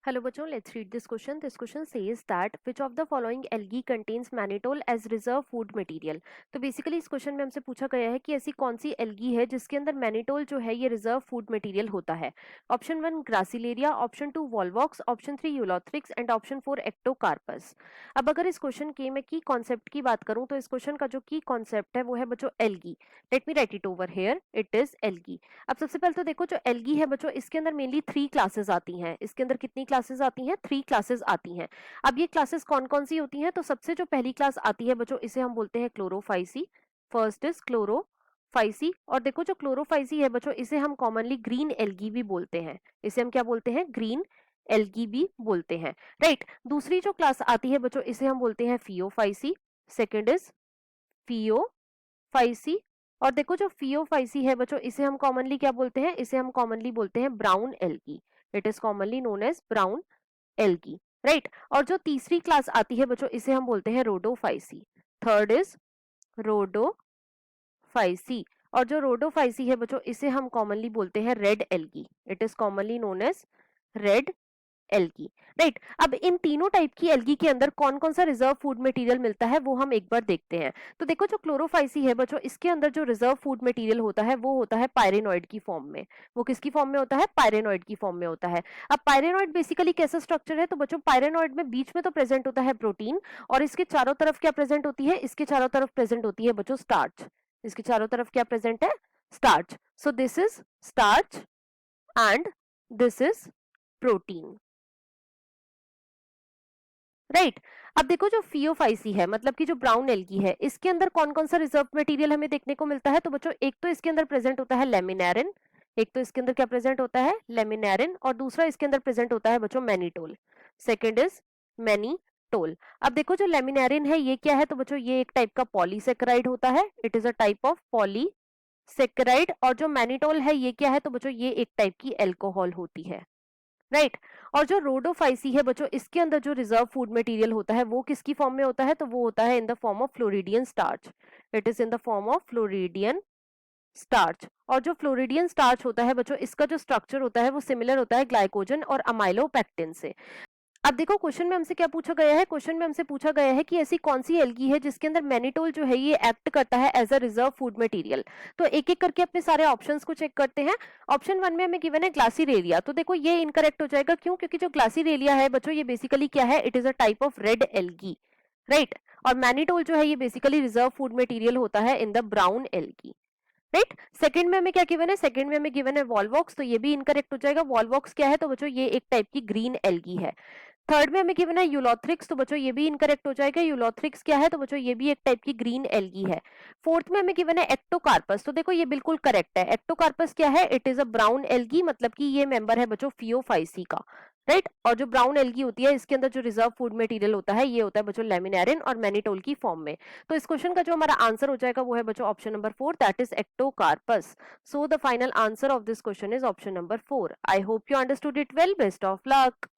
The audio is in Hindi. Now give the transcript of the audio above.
Hello बच्चों, let's read this question. This question says that which of the following algae contains mannitol as reserve food material. तो बेसिकली इस क्वेश्चन में हमसे पूछा गया है कि ऐसी कौन सी एल्गी है जिसके अंदर मैनिटोल जो है ये रिजर्व फूड मटेरियल होता है. Option 1 gracilaria, option 2 volvox, option 3 ulothrix and option 4 ectocarpus. अब अगर इस क्वेश्चन के मैं की कॉन्सेप्ट की बात करूं तो इस क्वेश्चन का जो की कॉन्सेप्ट है वो है बच्चों algae. Let me right it over here, it is algae. अब सबसे पहले तो देखो जो एल्गी है बच्चों इसके अंदर मेनली 3 क्लासेस आती हैं. इसके अंदर कितनी क्लासेस आती हैं? 3 क्लासेस आती हैं. अब ये क्लासेस कौन कौन सी होती हैं? तो सबसे जो पहली क्लास आती है बच्चों इसे हम बोलते हैं क्लोरोफाइसी. First is Chlorophyceae. और देखो जो क्लोरोफाइसी है बच्चों इसे हम कॉमनली ग्रीन एल्गी भी बोलते हैं. इसे हम क्या बोलते हैं? ग्रीन एल्गी भी बोलते हैं. राइट. दूसरी जो क्लास आती है बच्चों इसे हम बोलते हैं फियोफाइसी. Second is Phaeophyceae. और देखो जो फियोफाइसी है बच्चों इसे हम कॉमनली क्या बोलते हैं? इसे हम कॉमनली बोलते हैं brown algae. It is commonly known as brown algae. Right. और जो तीसरी क्लास आती है बच्चों इसे हम बोलते हैं रोडोफाइसी. Third is Rhodophyceae. और जो रोडोफाइसी है बच्चों इसे हम कॉमनली बोलते हैं red algae. It is commonly known as red algae. Right. अब इन तीनों टाइप की एल्गी के अंदर कौन कौन सा रिजर्व फूड मटेरियल मिलता है वो हम एक बार देखते हैं. तो देखो जो क्लोरोफाइसी है बच्चों इसके अंदर जो रिजर्व फूड मटेरियल होता है वो होता है पायरेनॉइड की फॉर्म में. वो किसकी फॉर्म में होता है? पायरेनॉइड की फॉर्म में होता है. अब पायरेनॉइड बेसिकली कैसा स्ट्रक्चर है? तो बच्चों पायरेनॉइड में बीच में तो प्रेजेंट होता है प्रोटीन और इसके चारों तरफ क्या प्रेजेंट होती है? इसके चारों तरफ प्रेजेंट होती है बच्चों स्टार्च. इसके चारों तरफ क्या प्रेजेंट है? Starch. So this is starch and this is protein. Right. अब देखो जो फियोफाइसी है मतलब कि जो ब्राउन एल्गी है इसके अंदर कौन कौन सा रिजर्व मटेरियल हमें देखने को मिलता है? तो बच्चों एक तो इसके अंदर प्रेजेंट होता है लेमिनेरिन. एक तो इसके अंदर क्या प्रेजेंट होता है? लेमिनेरिन. और दूसरा इसके अंदर प्रेजेंट होता है बच्चों मैनिटोल. Second is mannitol. अब देखो जो लेमिनेरिन है ये क्या है? तो बच्चों ये एक टाइप का पॉलीसेकेराइड होता है. It is a type of polysaccharide. और जो मैनिटोल है ये क्या है? तो बच्चों ये एक टाइप की एल्कोहल होती है. राइट. और जो रोडोफाइसी है बच्चों इसके अंदर जो रिजर्व फूड मटेरियल होता है वो किसकी फॉर्म में होता है? तो वो होता है in the form of floridean starch. It is in the form of floridean starch. और जो फ्लोरिडियन स्टार्च होता है बच्चों इसका जो स्ट्रक्चर होता है वो सिमिलर होता है ग्लाइकोजन और अमाइलोपेक्टिन से. अब देखो क्वेश्चन में हमसे क्या पूछा गया है? क्वेश्चन में हमसे पूछा गया है कि ऐसी कौन सी एल्गी है जिसके अंदर मैनिटोल जो है ये एक्ट करता है as a reserve food material. तो एक एक करके अपने सारे ऑप्शंस को चेक करते हैं. ऑप्शन 1 में हमें गिवन है ग्लासिरेलिया. तो देखो ये इनकरेक्ट हो जाएगा. क्यों? क्योंकि जो ग्लासिरेलिया है बच्चों ये बेसिकली क्या है? It is a type of red algae. Right. और मैनिटोल जो है ये बेसिकली रिजर्व फूड मटेरियल होता है in the brown algae. Right. Second में हमें क्या गिवन है? सेकंड में हमें गिवन है वॉलवॉक्स. तो ये भी इनकरेक्ट हो जाएगा. वॉलवॉक्स क्या है? तो बच्चों ये एक टाइप की ग्रीन एल्गी है. थर्ड में हमें गिवन है यूलोथ्रिक्स. तो बच्चों ये भी इनकरेक्ट हो जाएगा. यूलोथ्रिक्स क्या है? तो बच्चों ये भी एक टाइप की ग्रीन एल्गी है. फोर्थ में हमें गिवन है एक्टोकार्पस. तो देखो ये बिल्कुल करेक्ट है. एक्टोकार्पस क्या है? It is a brown algae. मतलब कि ये मेंबर है बच्चों फियोफाइसी का. राइट. और जो ब्राउन एल्गी होती है इसके अंदर जो रिजर्व फूड मटेरियल होता है ये होता है बच्चों लेमिनेरिन और मैनिटोल की फॉर्म में. तो इस क्वेश्चन का जो हमारा आंसर हो जाएगा वो है बच्चों option number 4, that is Ectocarpus. So the final answer of this question is option number 4. I hope you understood it well. Best of luck.